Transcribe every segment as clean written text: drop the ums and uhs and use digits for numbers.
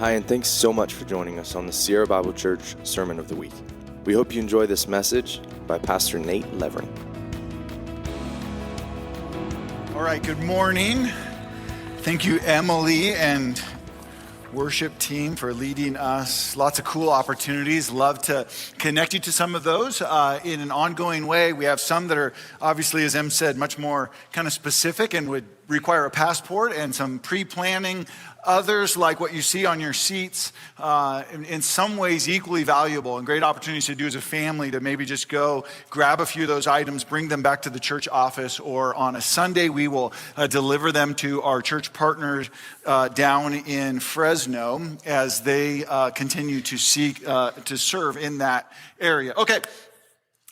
Hi, and thanks so much for joining us on the Sierra Bible Church Sermon of the Week. We hope you enjoy this message by Pastor Nate Levering. All right, good morning. Thank you, Emily and worship team, for leading us. Lots of cool opportunities. Love to connect you to some of those in an ongoing way. We have some that are obviously, as Em said, much more kind of specific and would require a passport and some pre-planning. Others, like what you see on your seats, in some ways equally valuable and great opportunities to do as a family, to maybe just go grab a few of those items, bring them back to the church office, or on a Sunday we will deliver them to our church partners down in Fresno as they continue to seek to serve in that area. Okay.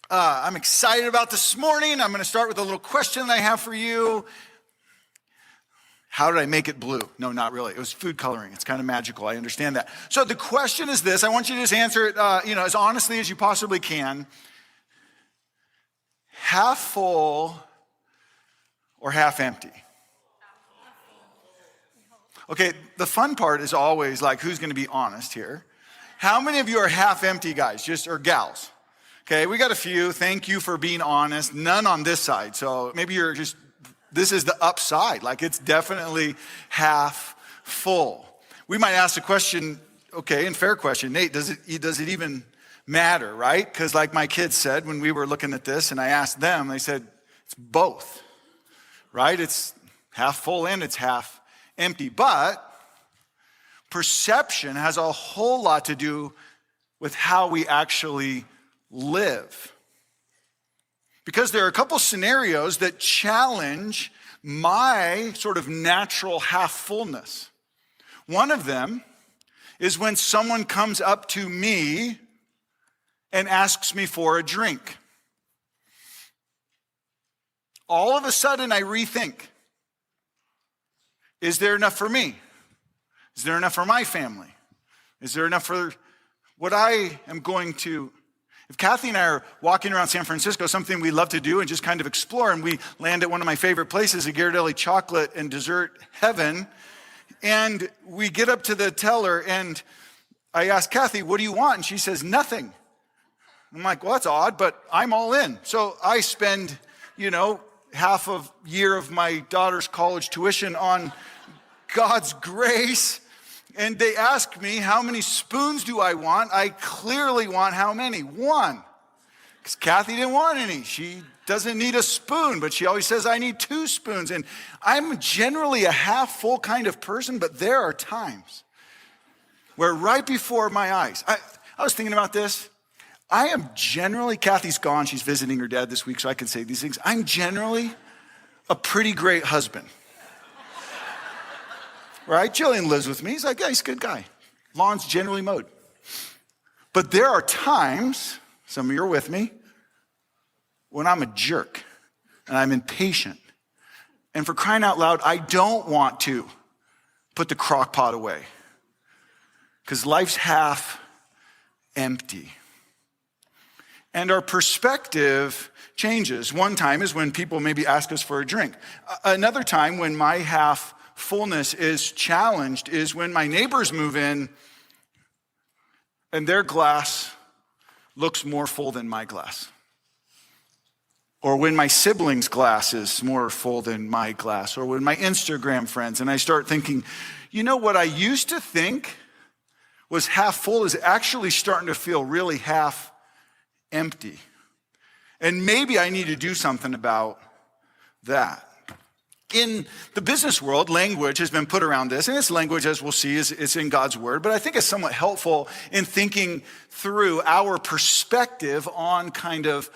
I'm excited about this morning. I'm going to start with a little question that I have for you. How did I make it blue? No, not really. It was food coloring. It's kind of magical. I understand that. So the question is this. I want you to just answer it, as honestly as you possibly can. Half full or half empty? Okay, the fun part is always like, who's going to be honest here? How many of you are half empty guys, or gals? Okay, we got a few. Thank you for being honest. None on this side. So maybe you're just, this is the upside. Like, it's definitely half full. We might ask the question, okay, and fair question, Nate, does it even matter, right? Because like my kids said when we were looking at this and I asked them, they said, it's both, right? It's half full and it's half empty. But perception has a whole lot to do with how we actually live. Because there are a couple scenarios that challenge my sort of natural half fullness. One of them is when someone comes up to me and asks me for a drink. All of a sudden I rethink. Is there enough for me? Is there enough for my family? Is there enough for what I am going to? If Kathy and I are walking around San Francisco, something we love to do and just kind of explore, and we land at one of my favorite places, a Ghirardelli chocolate and dessert heaven, and we get up to the teller, and I ask Kathy, what do you want? And she says, nothing. I'm like, well, that's odd, but I'm all in. So I spend, half a year of my daughter's college tuition on God's grace. And they ask me, how many spoons do I want? I clearly want how many? One. Because Kathy didn't want any. She doesn't need a spoon, but she always says, I need 2 spoons. And I'm generally a half full kind of person, but there are times where right before my eyes, I was thinking about this. I am generally, Kathy's gone. She's visiting her dad this week, so I can say these things. I'm generally a pretty great husband. Right? Jillian lives with me. He's like, yeah, he's a good guy. Lawn's generally mowed. But there are times, some of you are with me, when I'm a jerk and I'm impatient. And for crying out loud, I don't want to put the crock pot away because life's half empty. And our perspective changes. One time is when people maybe ask us for a drink. Another time when my half fullness is challenged is when my neighbors move in and their glass looks more full than my glass. Or when my siblings' glass is more full than my glass. Or when my Instagram friends, and I start thinking, what I used to think was half full is actually starting to feel really half empty. And maybe I need to do something about that. In the business world, language has been put around this, and this language, as we'll see, is in God's word, but I think it's somewhat helpful in thinking through our perspective on kind of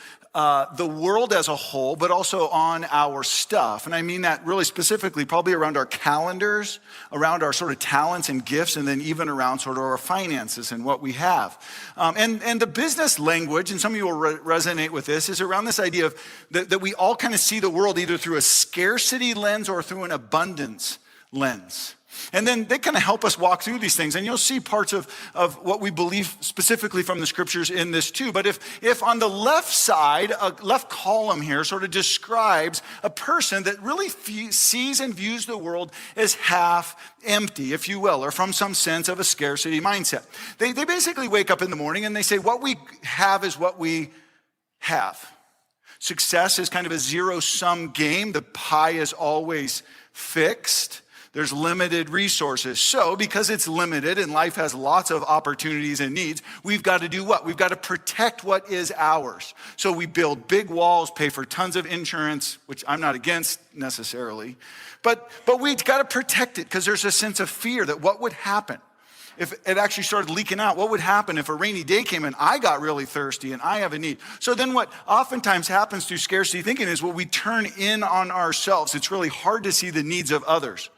the world as a whole, but also on our stuff. And I mean that really specifically probably around our calendars, around our sort of talents and gifts, and then even around sort of our finances and what we have. And the business language, and some of you will resonate with this, is around this idea of that we all kind of see the world either through a scarcity lens or through an abundance lens. And then they kind of help us walk through these things. And you'll see parts of what we believe specifically from the scriptures in this too. But if on the left side, a left column here sort of describes a person that really sees and views the world as half empty, if you will, or from some sense of a scarcity mindset. They basically wake up in the morning and they say, what we have is what we have. Success is kind of a zero-sum game. The pie is always fixed. There's limited resources. So because it's limited and life has lots of opportunities and needs, we've got to do what? We've got to protect what is ours. So we build big walls, pay for tons of insurance, which I'm not against necessarily. But we've got to protect it because there's a sense of fear that what would happen if it actually started leaking out? What would happen if a rainy day came and I got really thirsty and I have a need? So then what oftentimes happens through scarcity thinking is, well, we turn in on ourselves. It's really hard to see the needs of others,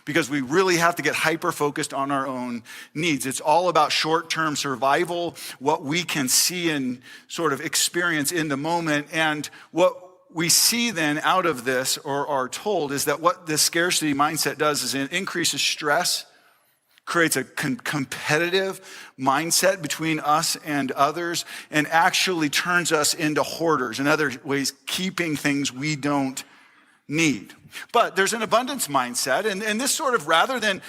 because we really have to get hyper-focused on our own needs. It's all about short-term survival, what we can see and sort of experience in the moment. And what we see then out of this, or are told, is that what this scarcity mindset does is it increases stress, creates a competitive mindset between us and others, and actually turns us into hoarders. In other ways, keeping things we don't need. But there's an abundance mindset, and this sort of, rather than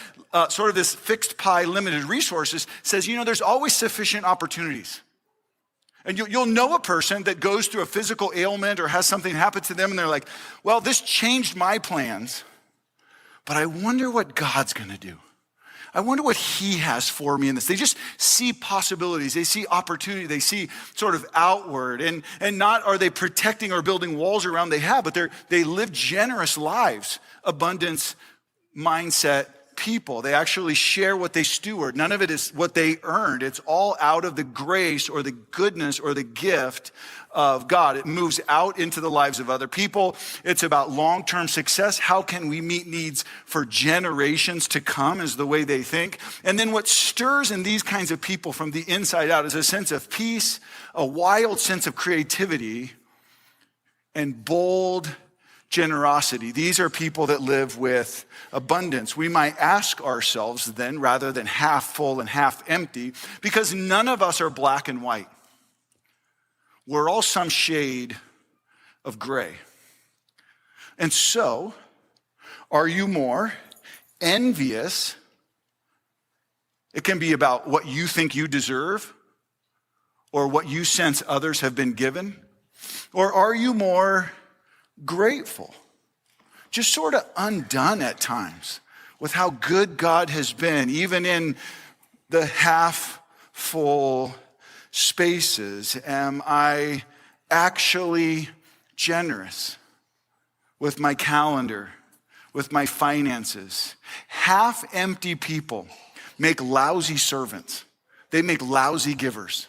sort of this fixed pie, limited resources, says, there's always sufficient opportunities. And you'll know a person that goes through a physical ailment or has something happen to them, and they're like, well, this changed my plans, but I wonder what God's gonna do. I wonder what he has for me in this. They just see possibilities. They see opportunity. They see sort of outward. And not are they protecting or building walls around they have, but they live generous lives. Abundance mindset people. They actually share what they steward. None of it is what they earned. It's all out of the grace or the goodness or the gift of God. It moves out into the lives of other people. It's about long-term success. How can we meet needs for generations to come is the way they think. And then what stirs in these kinds of people from the inside out is a sense of peace, a wild sense of creativity, and bold generosity. These are people that live with abundance. We might ask ourselves then, rather than half full and half empty, because none of us are black and white. We're all some shade of gray. And so, are you more envious? It can be about what you think you deserve or what you sense others have been given. Or are you more grateful? Just sort of undone at times with how good God has been, even in the half full spaces. Am I actually generous with my calendar, with my finances? Half empty people make lousy servants. They make lousy givers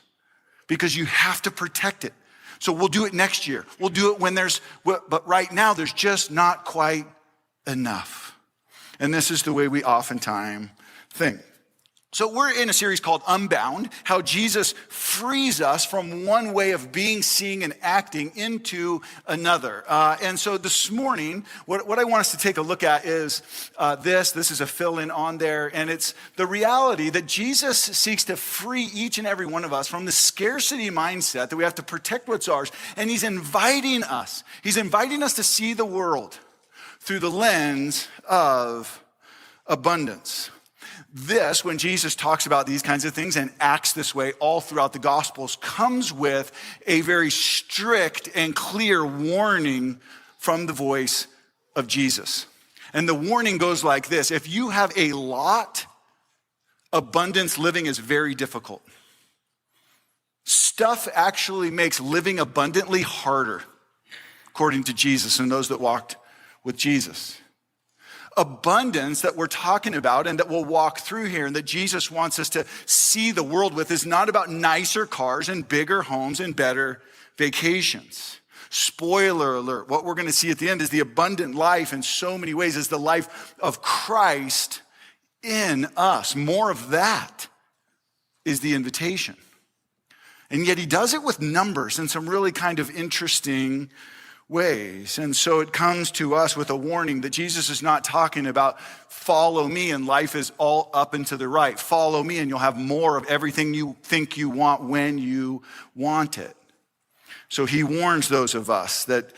because you have to protect it. So we'll do it next year. We'll do it when but right now there's just not quite enough. And this is the way we oftentimes think. So we're in a series called Unbound, how Jesus frees us from one way of being, seeing, and acting into another. And so this morning, what I want us to take a look at is this is a fill-in on there, and it's the reality that Jesus seeks to free each and every one of us from the scarcity mindset that we have to protect what's ours, and he's inviting us to see the world through the lens of abundance. This, when Jesus talks about these kinds of things and acts this way all throughout the Gospels, comes with a very strict and clear warning from the voice of Jesus. And the warning goes like this: if you have a lot, abundance living is very difficult. Stuff actually makes living abundantly harder, according to Jesus and those that walked with Jesus. Abundance that we're talking about and that we'll walk through here and that Jesus wants us to see the world with is not about nicer cars and bigger homes and better vacations. Spoiler alert, what we're going to see at the end is the abundant life in so many ways is the life of Christ in us. More of that is the invitation. And yet he does it with numbers in some really kind of interesting ways. And so it comes to us with a warning that Jesus is not talking about follow me and life is all up and to the right. Follow me and you'll have more of everything you think you want when you want it. So he warns those of us that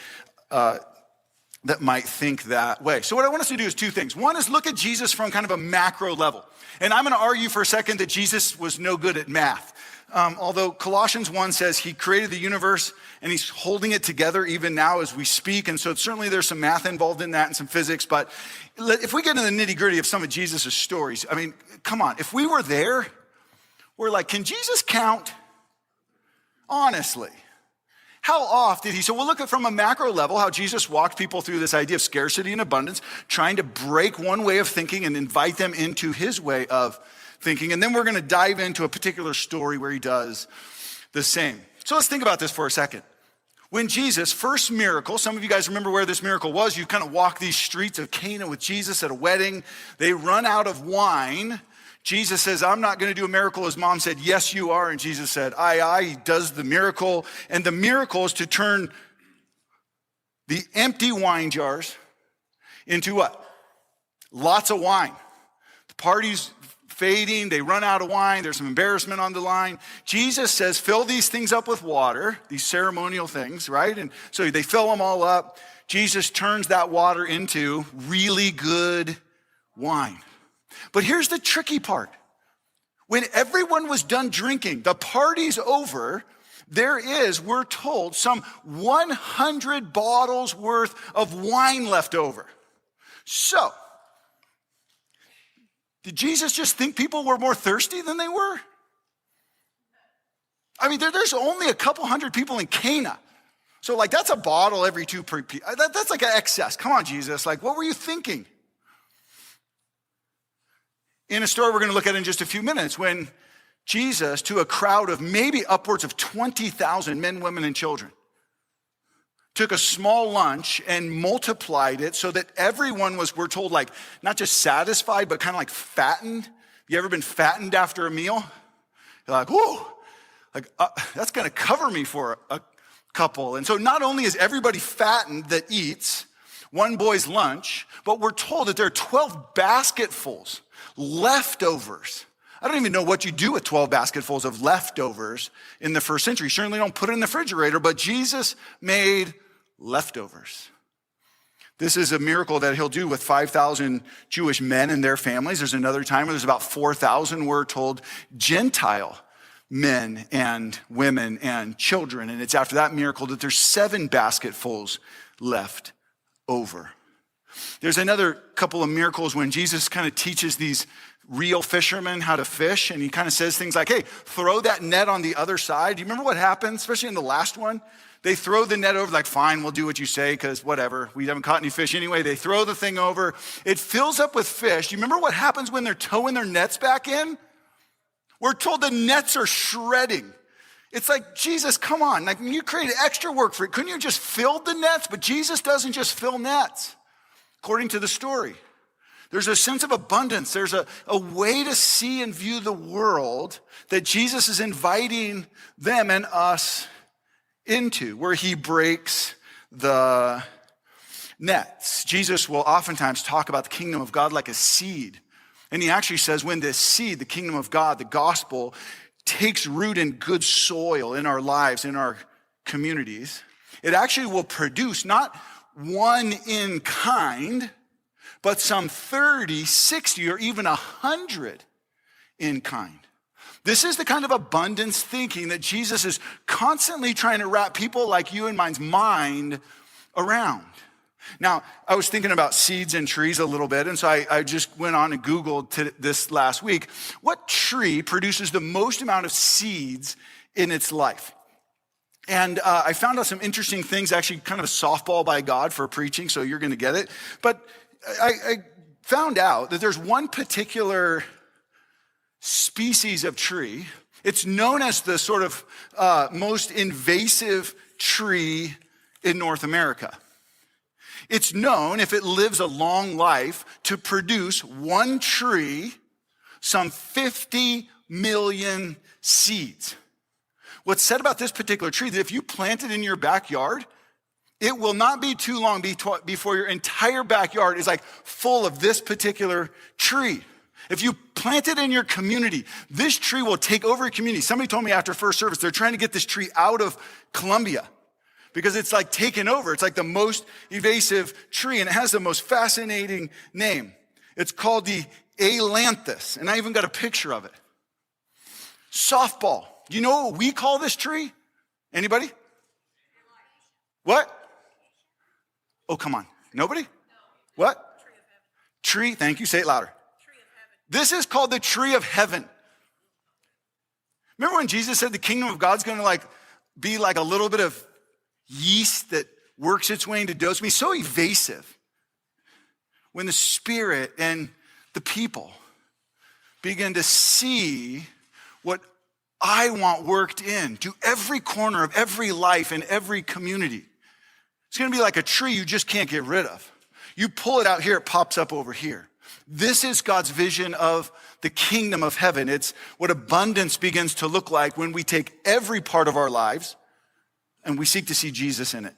might think that way. So what I want us to do is two things. One is look at Jesus from kind of a macro level. And I'm going to argue for a second that Jesus was no good at math. Although Colossians 1 says he created the universe and he's holding it together even now as we speak. And so certainly there's some math involved in that and some physics. But if we get into the nitty gritty of some of Jesus' stories, I mean, come on. If we were there, we're like, can Jesus count? Honestly. How oft did he? So we'll look at from a macro level how Jesus walked people through this idea of scarcity and abundance, trying to break one way of thinking and invite them into his way of thinking. And then we're going to dive into a particular story where he does the same. So let's think about this for a second. When Jesus, first miracle, some of you guys remember where this miracle was. You kind of walk these streets of Cana with Jesus at a wedding. They run out of wine. Jesus says, I'm not going to do a miracle. His mom said, yes, you are. And Jesus said, aye. He does the miracle. And the miracle is to turn the empty wine jars into what? Lots of wine. The party's fading. They run out of wine. There's some embarrassment on the line. Jesus says, fill these things up with water, these ceremonial things, right? And so they fill them all up. Jesus turns that water into really good wine. But here's the tricky part. When everyone was done drinking, the party's over, there is, we're told, some 100 bottles worth of wine left over. So, did Jesus just think people were more thirsty than they were? I mean, there's only a couple hundred people in Cana. So like that's a bottle every two per people. That's like an excess. Come on, Jesus. Like, what were you thinking? In a story we're going to look at in just a few minutes, when Jesus, to a crowd of maybe upwards of 20,000 men, women, and children, took a small lunch and multiplied it so that everyone was, we're told, like, not just satisfied, but kind of like fattened. You ever been fattened after a meal? You're like, whoa, like, that's going to cover me for a couple. And so not only is everybody fattened that eats one boy's lunch, but we're told that there are 12 basketfuls, leftovers. I don't even know what you do with 12 basketfuls of leftovers in the first century. Certainly don't put it in the refrigerator, but Jesus made leftovers. This is a miracle that he'll do with 5,000 Jewish men and their families. There's another time where there's about 4,000, we're told, Gentile men and women and children. And it's after that miracle that there's 7 basketfuls left over. There's another couple of miracles when Jesus kind of teaches these real fishermen how to fish. And he kind of says things like, hey, throw that net on the other side. Do you remember what happened, especially in the last one? They throw the net over, like, fine, we'll do what you say because whatever. We haven't caught any fish anyway. They throw the thing over. It fills up with fish. Do you remember what happens when they're towing their nets back in? We're told the nets are shredding. It's like, Jesus, come on. Like, you created extra work for it. Couldn't you just fill the nets? But Jesus doesn't just fill nets, according to the story. There's a sense of abundance. There's a way to see and view the world that Jesus is inviting them and us into, where he breaks the nets. Jesus will oftentimes talk about the kingdom of God like a seed. And he actually says when this seed, the kingdom of God, the gospel, takes root in good soil in our lives, in our communities, it actually will produce not one in kind, but some 30, 60, or even 100 in kind. This is the kind of abundance thinking that Jesus is constantly trying to wrap people like you and mine's mind around. Now, I was thinking about seeds and trees a little bit, and so I just went on and Googled this last week. What tree produces the most amount of seeds in its life? And I found out some interesting things, actually kind of a softball by God for preaching, so you're going to get it. But I found out that there's one particular species of tree. It's known as the sort of most invasive tree in North America. It's known, if it lives a long life, to produce one tree, some 50 million seeds. What's said about this particular tree, that if you plant it in your backyard, it will not be too long before your entire backyard is like full of this particular tree. If you plant it in your community, this tree will take over your community. Somebody told me after first service, they're trying to get this tree out of Colombia because it's like taken over. It's like the most invasive tree, and it has the most fascinating name. It's called the ailanthus, and I even got a picture of it. Softball. You know what we call this tree? Anybody? What? Oh, come on. Nobody? What? Tree. Thank you. Say it louder. This is called the tree of heaven. Remember when Jesus said the kingdom of God's going to be like a little bit of yeast that works its way into dough? It's going to be so evasive when the Spirit and the people begin to see what I want worked into every corner of every life and every community. It's going to be like a tree you just can't get rid of. You pull it out here, it pops up over here. This is God's vision of the kingdom of heaven. It's what abundance begins to look like when we take every part of our lives and we seek to see Jesus in it.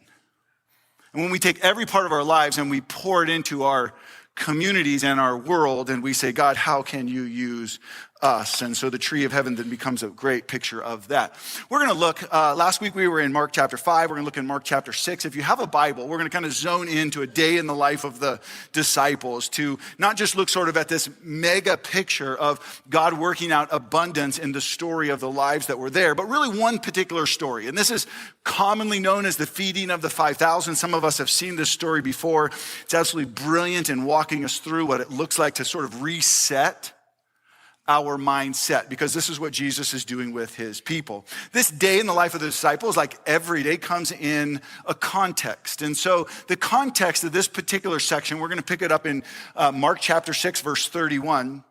And when we take every part of our lives and we pour it into our communities and our world, and we say, God, how can you use us? And so the tree of heaven then becomes a great picture of that. We're going to look, last week we were in Mark chapter 5. We're going to look in Mark chapter 6. If you have a Bible, we're going to kind of zone into a day in the life of the disciples to not just look sort of at this mega picture of God working out abundance in the story of the lives that were there, but really one particular story. And this is commonly known as the feeding of the 5,000. Some of us have seen this story before. It's absolutely brilliant in walking us through what it looks like to sort of reset our mindset, because this is what Jesus is doing with his people. This day in the life of the disciples, like every day, comes in a context. And so the context of this particular section, we're going to pick it up in Mark chapter 6, verse 31,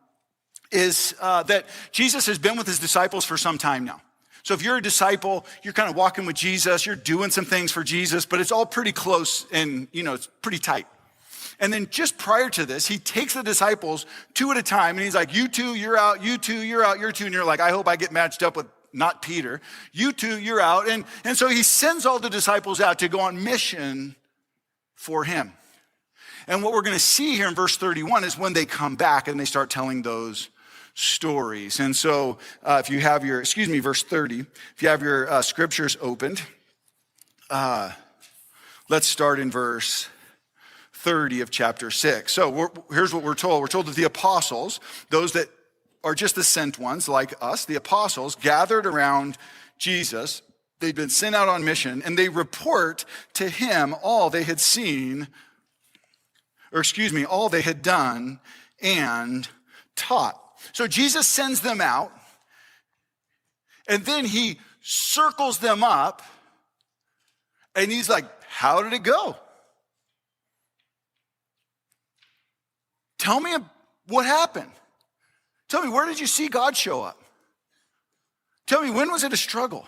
is that Jesus has been with his disciples for some time now. So if you're a disciple, you're kind of walking with Jesus, you're doing some things for Jesus, but it's all pretty close and, it's pretty tight. And then just prior to this, he takes the disciples two at a time, and he's like, you two, you're out, you two, you're out, you're two. And you're like, I hope I get matched up with not Peter. You two, you're out. And so he sends all the disciples out to go on mission for him. And what we're going to see here in verse 31 is when they come back and they start telling those stories. And so if you have your, verse 30, if you have your scriptures opened, let's start in verse 30 of chapter 6. So here's what we're told. We're told that the apostles, those that are just the sent ones like us, the apostles gathered around Jesus. They'd been sent out on mission, and they report to him all they had seen, all they had done and taught. So Jesus sends them out, and then he circles them up, and he's like, how did it go? Tell me what happened. Tell me, where did you see God show up? Tell me, when was it a struggle?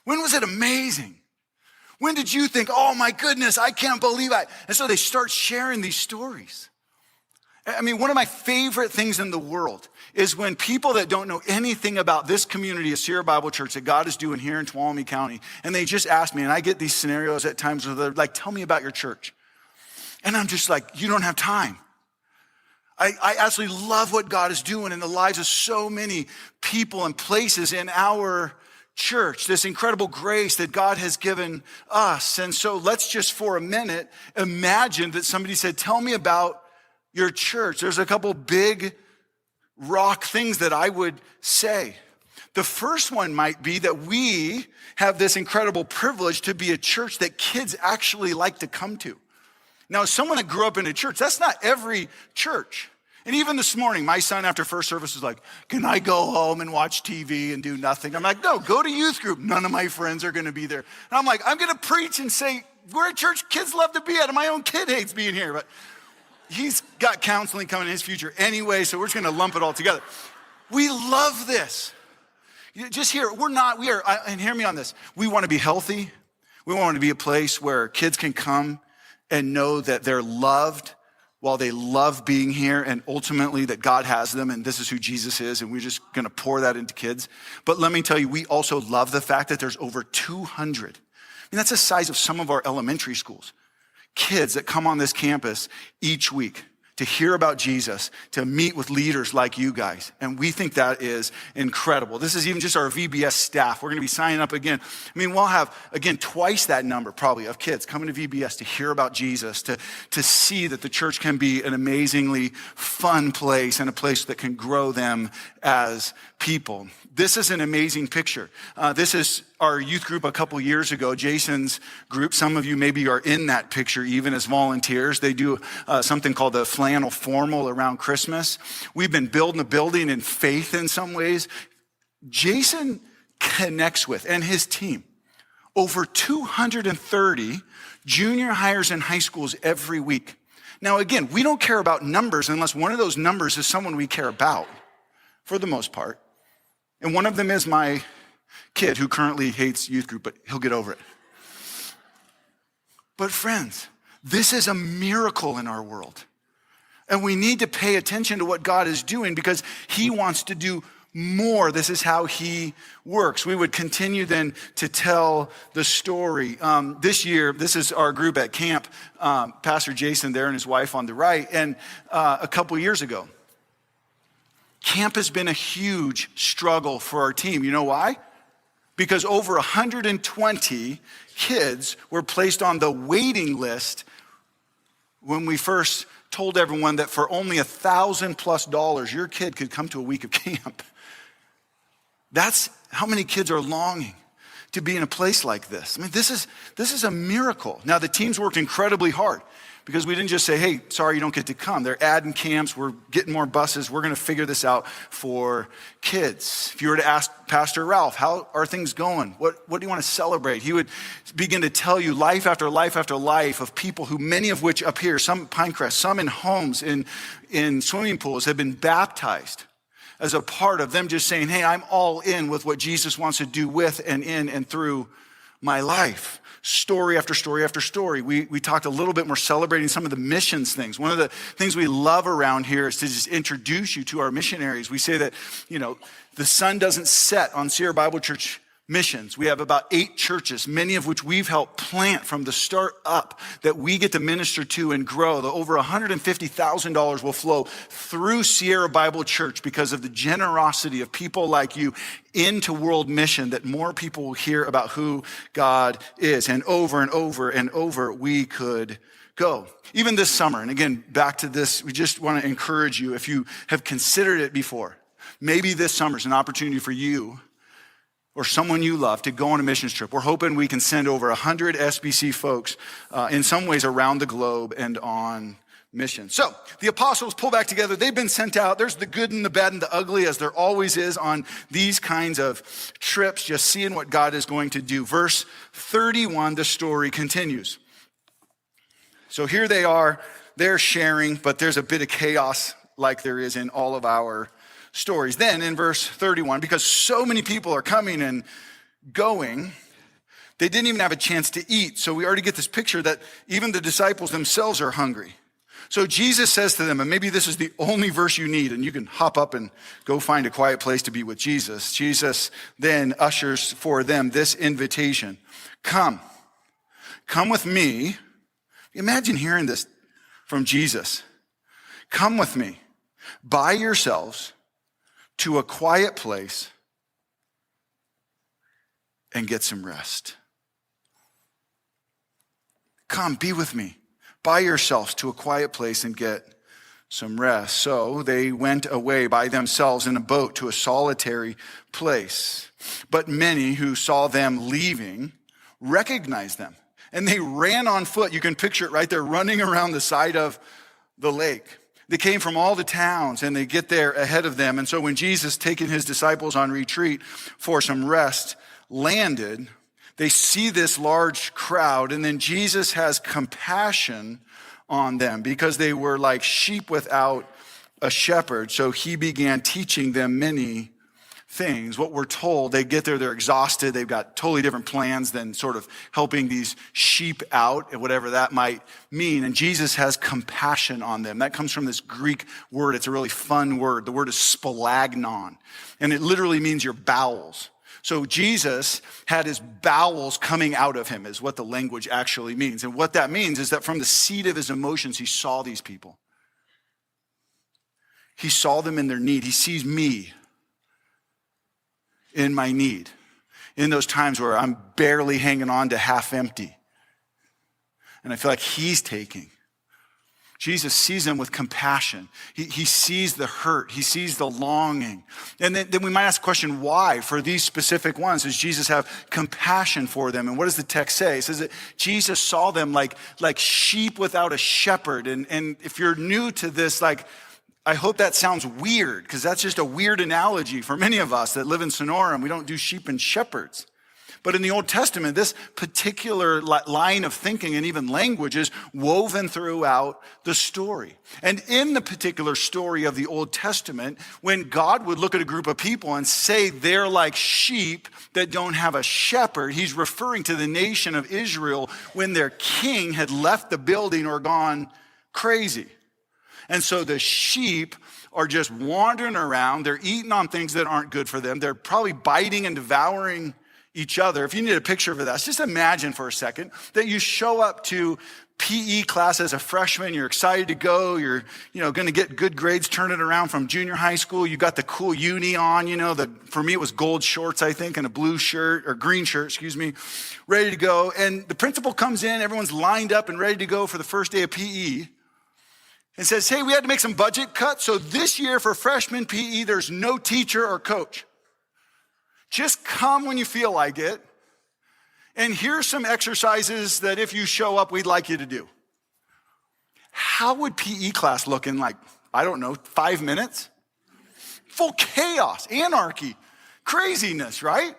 When was it amazing? When did you think, oh my goodness, I can't believe it? And so they start sharing these stories. I mean, one of my favorite things in the world is when people that don't know anything about this community of Sierra Bible Church that God is doing here in Tuolumne County, and they just ask me, and I get these scenarios at times where they're like, tell me about your church. And I'm just like, you don't have time. I absolutely love what God is doing in the lives of so many people and places in our church, this incredible grace that God has given us. And so let's just for a minute imagine that somebody said, tell me about your church. There's a couple big rock things that I would say. The first one might be that we have this incredible privilege to be a church that kids actually like to come to. Now, as someone that grew up in a church, that's not every church. And even this morning, my son after first service was like, can I go home and watch TV and do nothing? I'm like, no, go to youth group. None of my friends are going to be there. And I'm like, I'm going to preach and say, we're a church kids love to be at, and my own kid hates being here. But he's got counseling coming in his future anyway, so we're just going to lump it all together. We love this. Just hear, and hear me on this. We want to be healthy. We want to be a place where kids can come and know that they're loved while they love being here, and ultimately that God has them, and this is who Jesus is, and we're just going to pour that into kids. But let me tell you, we also love the fact that there's over 200 And that's the size of some of our elementary schools. Kids that come on this campus each week to hear about Jesus, to meet with leaders like you guys. And we think that is incredible. This is even just our VBS staff. We're going to be signing up again. I mean, we'll have, again, twice that number probably of kids coming to VBS to hear about Jesus, to see that the church can be an amazingly fun place and a place that can grow them as people. This is an amazing picture. This is our youth group a couple years ago, Jason's group. Some of you maybe are in that picture even as volunteers. They do something called the flannel formal around Christmas. We've been building a building in faith in some ways. Jason connects with, and his team, over 230 junior hires in high schools every week. Now again, we don't care about numbers unless one of those numbers is someone we care about, for the most part. And one of them is my kid who currently hates youth group, but he'll get over it. But friends, this is a miracle in our world. And we need to pay attention to what God is doing because he wants to do more. This is how he works. We would continue then to tell the story. This year, this is our group at camp, Pastor Jason there and his wife on the right. And a couple years ago, camp has been a huge struggle for our team. You know why? Because over 120 kids were placed on the waiting list when we first told everyone that for only $1,000+ your kid could come to a week of camp. That's how many kids are longing to be in a place like this. I mean, this is a miracle. Now, the team's worked incredibly hard because we didn't just say, hey, sorry, you don't get to come. They're adding camps. We're getting more buses. We're going to figure this out for kids. If you were to ask Pastor Ralph, how are things going? What do you want to celebrate? He would begin to tell you life after life after life of people who, many of which up here, some at Pinecrest, some in homes, in swimming pools, have been baptized as a part of them just saying, hey, I'm all in with what Jesus wants to do with and in and through my life. Story after story after story. We talked a little bit more celebrating some of the missions things. One of the things we love around here is to just introduce you to our missionaries. We say that, the sun doesn't set on Sierra Bible Church missions. We have about 8 churches, many of which we've helped plant from the start up that we get to minister to and grow. The over $150,000 will flow through Sierra Bible Church because of the generosity of people like you into world mission, that more people will hear about who God is. And over and over and over we could go. Even this summer, and again, back to this, we just want to encourage you, if you have considered it before, maybe this summer is an opportunity for you or someone you love to go on a missions trip. We're hoping we can send over 100 SBC folks in some ways around the globe and on mission. So the apostles pull back together. They've been sent out. There's the good and the bad and the ugly, as there always is on these kinds of trips, just seeing what God is going to do. Verse 31, the story continues. So here they are, they're sharing, but there's a bit of chaos like there is in all of our stories. Then in verse 31, because so many people are coming and going, they didn't even have a chance to eat. So we already get this picture that even the disciples themselves are hungry. So Jesus says to them, and maybe this is the only verse you need, and you can hop up and go find a quiet place to be with Jesus. Jesus then ushers for them this invitation. Come with me. Imagine hearing this from Jesus. Come with me by yourselves to a quiet place and get some rest. Come, be with me by yourselves to a quiet place and get some rest. So they went away by themselves in a boat to a solitary place. But many who saw them leaving recognized them, and they ran on foot. You can picture it right there, running around the side of the lake. They came from all the towns, and they get there ahead of them. And so when Jesus, taking his disciples on retreat for some rest, landed, they see this large crowd, and then Jesus has compassion on them because they were like sheep without a shepherd. So he began teaching them many things. What we're told, they get there, they're exhausted, they've got totally different plans than sort of helping these sheep out, and whatever that might mean. And Jesus has compassion on them. That comes from this Greek word. It's a really fun word. The word is spalagnon, and it literally means your bowels. So Jesus had his bowels coming out of him is what the language actually means. And what that means is that from the seat of his emotions, he saw these people. He saw them in their need. He sees me in my need, in those times where I'm barely hanging on to half empty. And I feel like he's taking. Jesus sees them with compassion. He sees the hurt. He sees the longing. And then we might ask the question, why for these specific ones? Does Jesus have compassion for them? And what does the text say? It says that Jesus saw them like sheep without a shepherd. And if you're new to this, I hope that sounds weird, because that's just a weird analogy for many of us that live in Sonora and we don't do sheep and shepherds. But in the Old Testament, this particular line of thinking and even language is woven throughout the story. And in the particular story of the Old Testament, when God would look at a group of people and say they're like sheep that don't have a shepherd, he's referring to the nation of Israel when their king had left the building or gone crazy. And so the sheep are just wandering around. They're eating on things that aren't good for them. They're probably biting and devouring each other. If you need a picture of that, just imagine for a second that you show up to PE class as a freshman. You're excited to go. You're, going to get good grades, turn it around from junior high school. You got the cool uni on, for me it was gold shorts, I think, and a blue shirt or green shirt, ready to go. And the principal comes in, everyone's lined up and ready to go for the first day of PE. And says, hey, we had to make some budget cuts. So this year for freshman PE, there's no teacher or coach. Just come when you feel like it. And here's some exercises that if you show up, we'd like you to do. How would PE class look in 5 minutes? Full chaos, anarchy, craziness, right?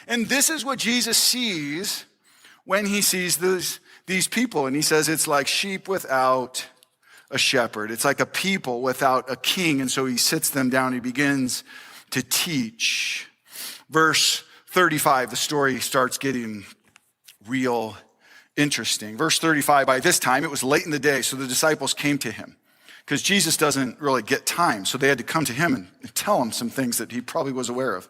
And this is what Jesus sees when he sees these people. And he says it's like sheep without a shepherd. It's like a people without a king. And so he sits them down. He begins to teach. Verse 35, the story starts getting real interesting. Verse 35, by this time, it was late in the day, so the disciples came to him. Because Jesus doesn't really get time, so they had to come to him and tell him some things that he probably was aware of.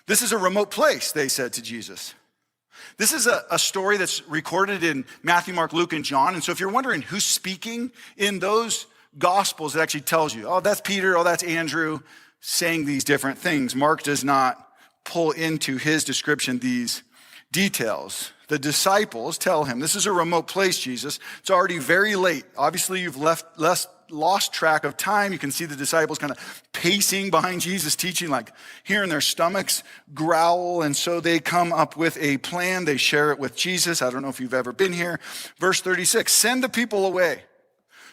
This is a remote place, they said to Jesus. This is a story that's recorded in Matthew, Mark, Luke, and John. And so if you're wondering who's speaking in those Gospels, it actually tells you, oh, that's Peter, oh, that's Andrew, saying these different things. Mark does not pull into his description these details. The disciples tell him, this is a remote place, Jesus. It's already very late. Obviously, you've lost track of time. You can see the disciples kind of pacing behind Jesus teaching, hearing their stomachs growl. And so they come up with a plan. They share it with Jesus. I don't know if you've ever been here. Verse 36, send the people away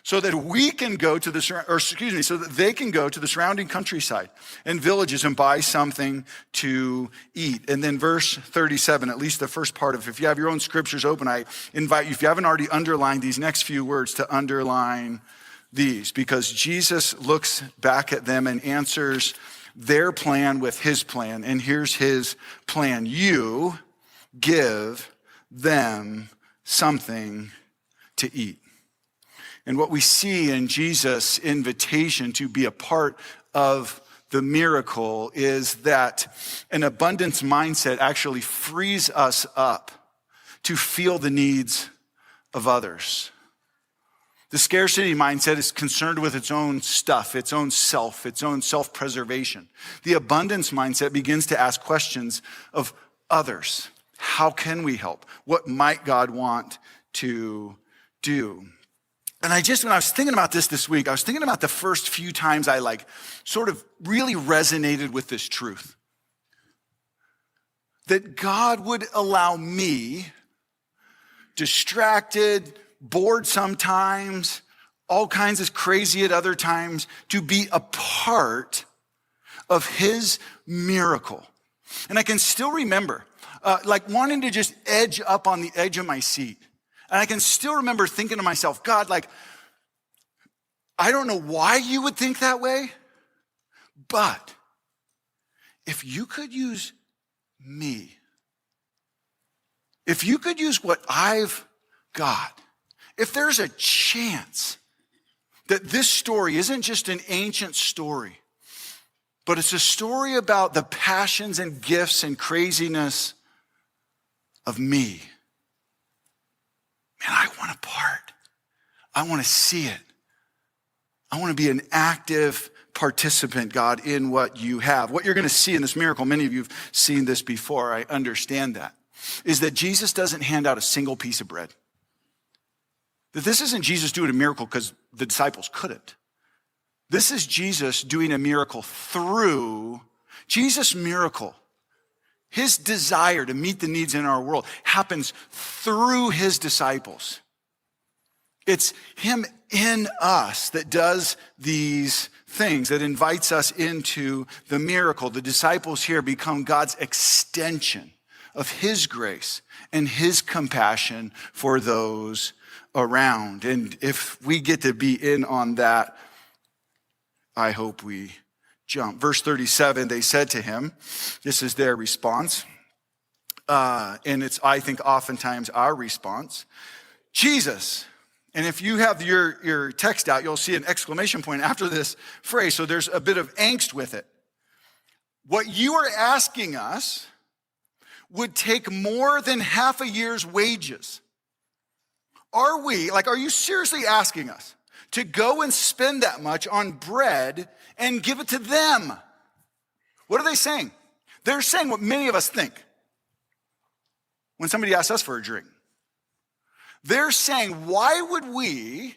so that we can go to so that they can go to the surrounding countryside and villages and buy something to eat. And then verse 37, at least the first part of it, if you have your own scriptures open, I invite you, if you haven't already underlined these next few words, to underline these, because Jesus looks back at them and answers their plan with his plan. And here's his plan. You give them something to eat. And what we see in Jesus' invitation to be a part of the miracle is that an abundance mindset actually frees us up to feel the needs of others. The scarcity mindset is concerned with its own stuff, its own self-preservation. The abundance mindset begins to ask questions of others. How can we help? What might God want to do? And when I was thinking about this week, I was thinking about the first few times I sort of really resonated with this truth. That God would allow me, distracted, bored sometimes, all kinds of crazy at other times, to be a part of his miracle. And I can still remember, wanting to just edge up on the edge of my seat. And I can still remember thinking to myself, God, I don't know why you would think that way, but if you could use me, if you could use what I've got, if there's a chance that this story isn't just an ancient story, but it's a story about the passions and gifts and craziness of me. Man, I want a part. I want to see it. I want to be an active participant, God, in what you have. What you're going to see in this miracle, many of you have seen this before, I understand that, is that Jesus doesn't hand out a single piece of bread. That this isn't Jesus doing a miracle because the disciples couldn't. This is Jesus doing a miracle through Jesus' miracle. His desire to meet the needs in our world happens through his disciples. It's him in us that does these things, that invites us into the miracle. The disciples here become God's extension of his grace and his compassion for those around. And if we get to be in on that, I hope we jump. Verse 37, they said to him, this is their response, and it's, I think, oftentimes our response, Jesus. And if you have your text out, you'll see an exclamation point after this phrase, so there's a bit of angst with it. What you are asking us would take more than half a year's wages. Are you seriously asking us to go and spend that much on bread and give it to them? What are they saying? They're saying what many of us think when somebody asks us for a drink. They're saying, why would we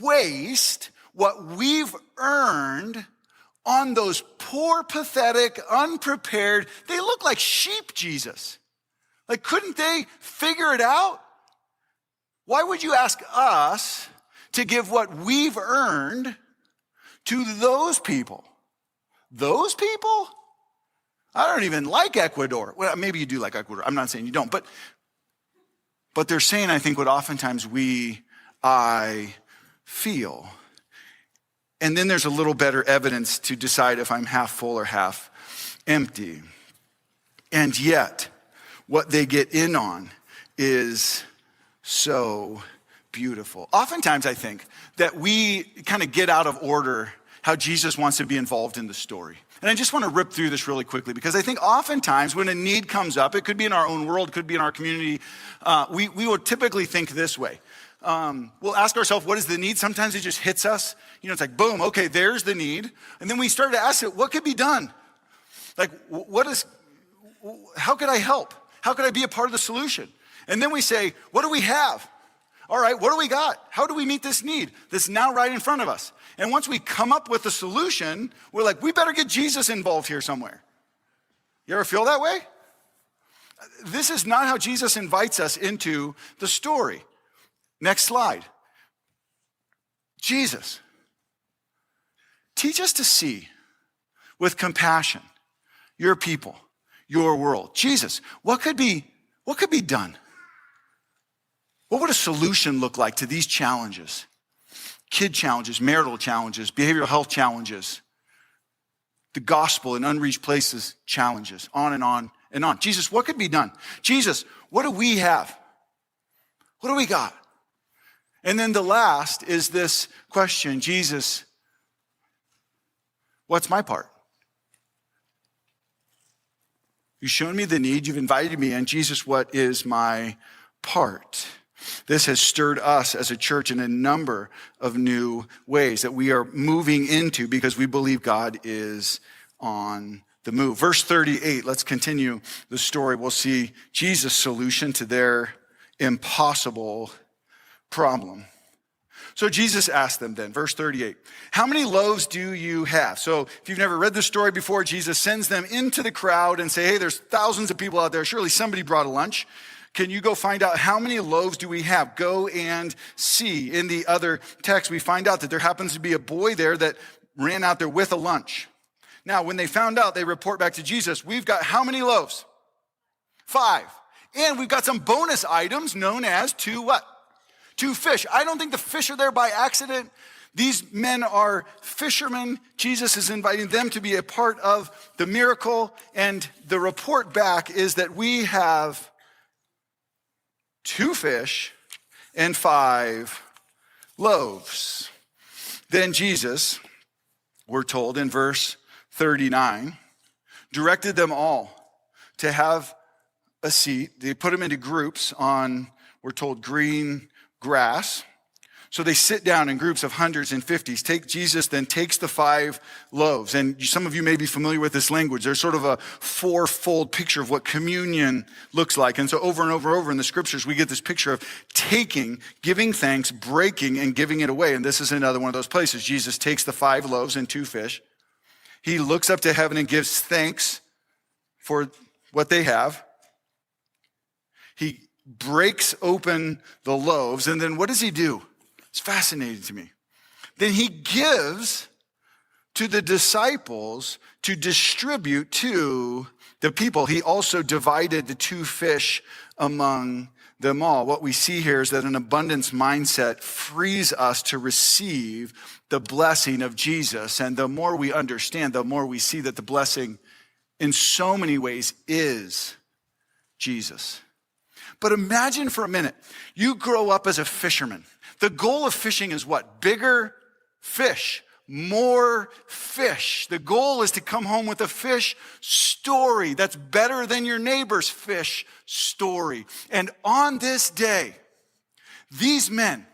waste what we've earned on those poor, pathetic, unprepared, they look like sheep, Jesus? Like, couldn't they figure it out? Why would you ask us to give what we've earned to those people? Those people? I don't even like Ecuador. Well, maybe you do like Ecuador. I'm not saying you don't, but they're saying, I think, what oftentimes I feel. And then there's a little better evidence to decide if I'm half full or half empty. And yet, what they get in on is so beautiful. Oftentimes, I think that we kind of get out of order how Jesus wants to be involved in the story. And I just want to rip through this really quickly because I think oftentimes when a need comes up, it could be in our own world, could be in our community, we will typically think this way. We'll ask ourselves, what is the need? Sometimes it just hits us. It's like, boom, okay, there's the need. And then we start to ask it, what could be done? Like, how could I help? How could I be a part of the solution? And then we say, what do we have? All right, what do we got? How do we meet this need that's now right in front of us? And once we come up with a solution, we're like, we better get Jesus involved here somewhere. You ever feel that way? This is not how Jesus invites us into the story. Next slide. Jesus, teach us to see with compassion your people, your world. Jesus, what could be done? What would a solution look like to these challenges? Kid challenges, marital challenges, behavioral health challenges, the gospel in unreached places challenges, on and on and on. Jesus, what could be done? Jesus, what do we have? What do we got? And then the last is this question, Jesus, what's my part? You've shown me the need, you've invited me in. Jesus, what is my part? This has stirred us as a church in a number of new ways that we are moving into because we believe God is on the move. Verse 38, let's continue the story. We'll see Jesus' solution to their impossible problem. So Jesus asked them then, verse 38, how many loaves do you have? So if you've never read this story before, Jesus sends them into the crowd and say, hey, there's thousands of people out there. Surely somebody brought a lunch. Can you go find out how many loaves do we have? Go and see. In the other text, we find out that there happens to be a boy there that ran out there with a lunch. Now, when they found out, they report back to Jesus, we've got how many loaves? 5. And we've got some bonus items known as 2 what? 2 fish. I don't think the fish are there by accident. These men are fishermen. Jesus is inviting them to be a part of the miracle. And the report back is that we have 2 fish and 5 loaves. Then Jesus, we're told in verse 39, directed them all to have a seat. They put them into groups on, we're told, green grass. So they sit down in groups of hundreds and fifties. Jesus then takes the 5 loaves. And some of you may be familiar with this language. There's sort of a 4-fold picture of what communion looks like. And so over and over in the scriptures, we get this picture of taking, giving thanks, breaking, and giving it away. And this is another one of those places. Jesus takes the 5 loaves and 2 fish. He looks up to heaven and gives thanks for what they have. He breaks open the loaves. And then what does he do? It's fascinating to me. Then he gives to the disciples to distribute to the people. He also divided the 2 fish among them all. What we see here is that an abundance mindset frees us to receive the blessing of Jesus. And the more we understand, the more we see that the blessing in so many ways is Jesus. But imagine for a minute, you grow up as a fisherman. The goal of fishing is what? Bigger fish, more fish. The goal is to come home with a fish story that's better than your neighbor's fish story. And on this day, these men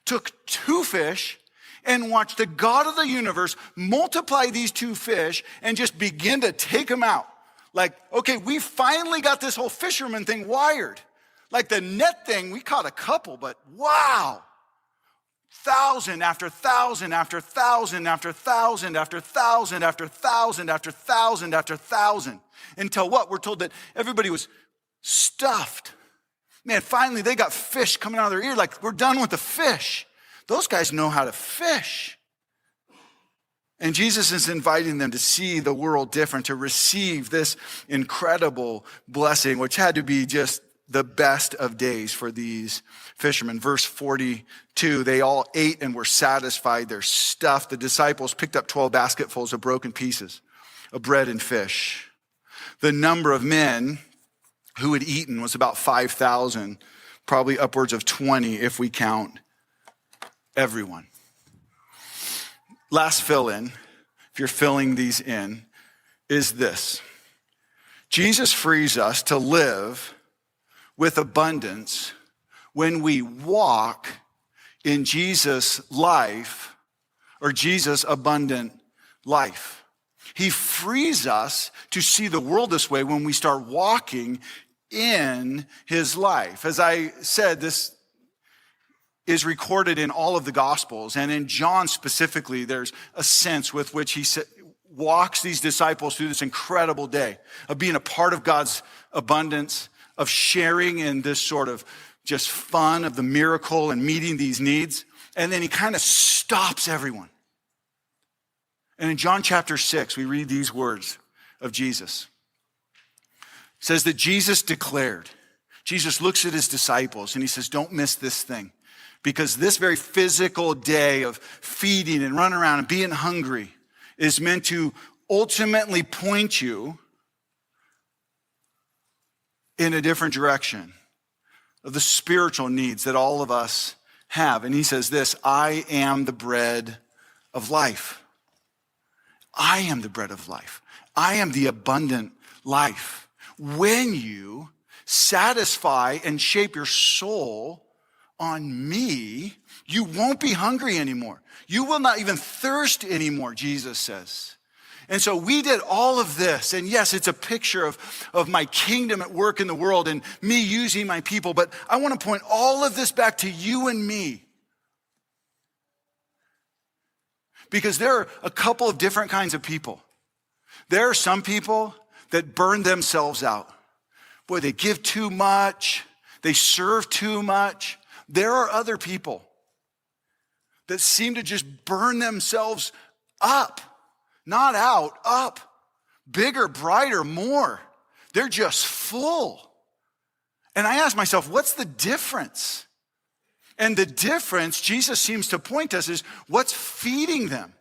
took 2 fish and watched the God of the universe multiply these 2 fish and just begin to take them out. Like, okay, we finally got this whole fisherman thing wired. Like the net thing, we caught a couple, but wow. 1,000 after 1,000 after 1,000 after 1,000 after 1,000 after 1,000 after 1,000 after 1,000. Until what? We're told that everybody was stuffed. Man, finally they got fish coming out of their ear. Like, we're done with the fish. Those guys know how to fish. And Jesus is inviting them to see the world different, to receive this incredible blessing, which had to be just the best of days for these fishermen. Verse 42, they all ate and were satisfied. They're stuffed. The disciples picked up 12 basketfuls of broken pieces of bread and fish. The number of men who had eaten was about 5,000, probably upwards of 20 if we count everyone. Last fill in, if you're filling these in, is this. Jesus frees us to live with abundance when we walk in Jesus' life or Jesus' abundant life. He frees us to see the world this way when we start walking in his life. As I said, this is recorded in all of the Gospels, and in John specifically, there's a sense with which he walks these disciples through this incredible day of being a part of God's abundance, of sharing in this sort of just fun of the miracle and meeting these needs. And then he kind of stops everyone. And in John chapter 6, we read these words of Jesus. It says that Jesus declared, Jesus looks at his disciples and he says, don't miss this thing. Because this very physical day of feeding and running around and being hungry is meant to ultimately point you in a different direction of the spiritual needs that all of us have. And he says this, I am the bread of life. I am the bread of life. I am the abundant life. When you satisfy and shape your soul on me, you won't be hungry anymore. You will not even thirst anymore, Jesus says. And so we did all of this. And yes, it's a picture of my kingdom at work in the world and me using my people. But I want to point all of this back to you and me. Because there are a couple of different kinds of people. There are some people that burn themselves out. Boy, they give too much. They serve too much. There are other people that seem to just burn themselves up. Not out, up. Bigger, brighter, more. They're just full. And I ask myself, what's the difference? And the difference, Jesus seems to point us, is what's feeding them?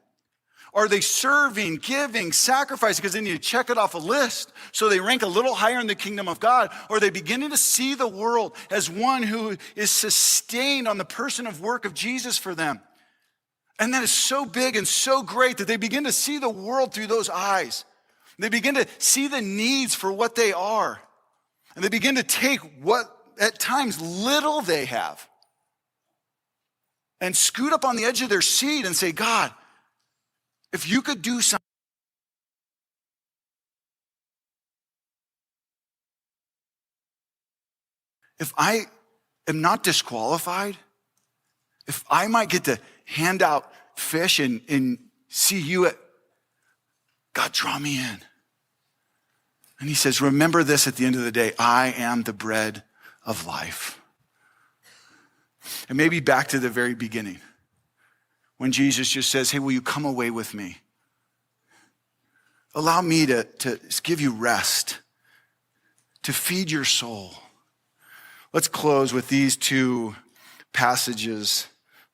Are they serving, giving, sacrificing because they need to check it off a list so they rank a little higher in the kingdom of God? Or are they beginning to see the world as one who is sustained on the person of work of Jesus for them? And that is so big and so great that they begin to see the world through those eyes. They begin to see the needs for what they are. And they begin to take what at times little they have and scoot up on the edge of their seat and say, God, if you could do something. If I am not disqualified, if I might get to hand out fish and see you at, God, draw me in. And he says, remember this at the end of the day, I am the bread of life. And maybe back to the very beginning, when Jesus just says, hey, will you come away with me? Allow me to give you rest, to feed your soul. Let's close with these two passages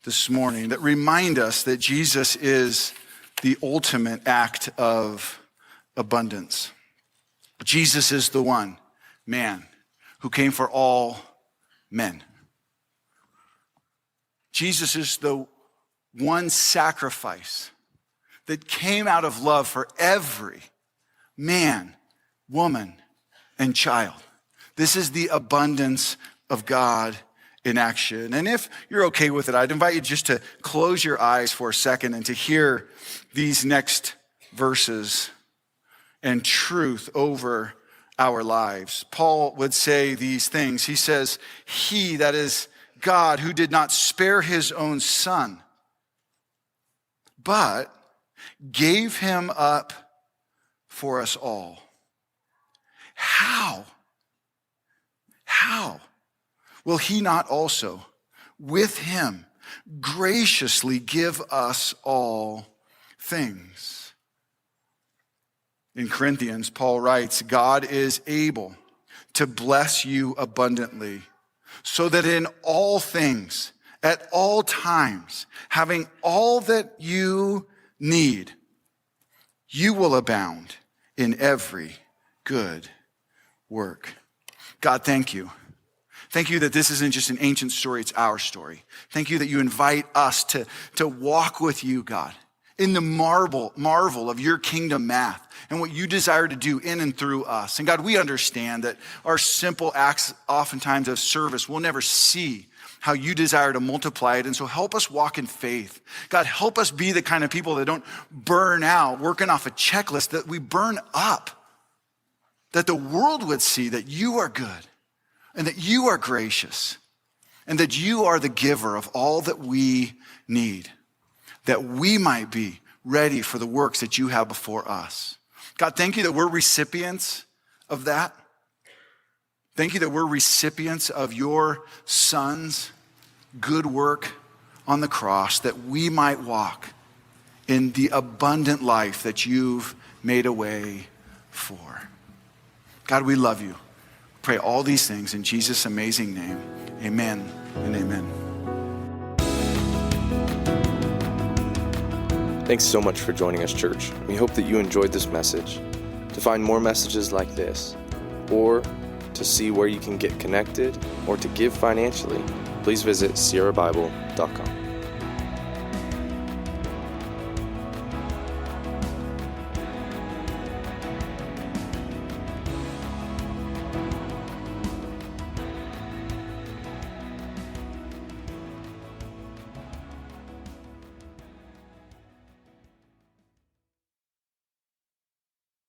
this morning that remind us that Jesus is the ultimate act of abundance. Jesus is the one man who came for all men. Jesus is the one sacrifice that came out of love for every man, woman, and child. This is the abundance of God in action. And if you're okay with it, I'd invite you just to close your eyes for a second and to hear these next verses and truth over our lives. Paul would say these things. He says, he, that is God, who did not spare his own son, but gave him up for us all. How will he not also with him graciously give us all things? In Corinthians, Paul writes, God is able to bless you abundantly, so that in all things, at all times, having all that you need, you will abound in every good work. God, thank you. Thank you that this isn't just an ancient story, it's our story. Thank you that you invite us to walk with you, God, in the marvel of your kingdom math and what you desire to do in and through us. And God, we understand that our simple acts oftentimes of service will never see how you desire to multiply it. And so help us walk in faith. God, help us be the kind of people that don't burn out, working off a checklist, that we burn up, that the world would see that you are good and that you are gracious and that you are the giver of all that we need, that we might be ready for the works that you have before us. God, thank you that we're recipients of that. Thank you that we're recipients of your son's good work on the cross, that we might walk in the abundant life that you've made a way for. God, we love you. Pray all these things in Jesus' amazing name. Amen and amen. Thanks so much for joining us, church. We hope that you enjoyed this message. To find more messages like this, or to see where you can get connected or to give financially, please visit sierrabible.com.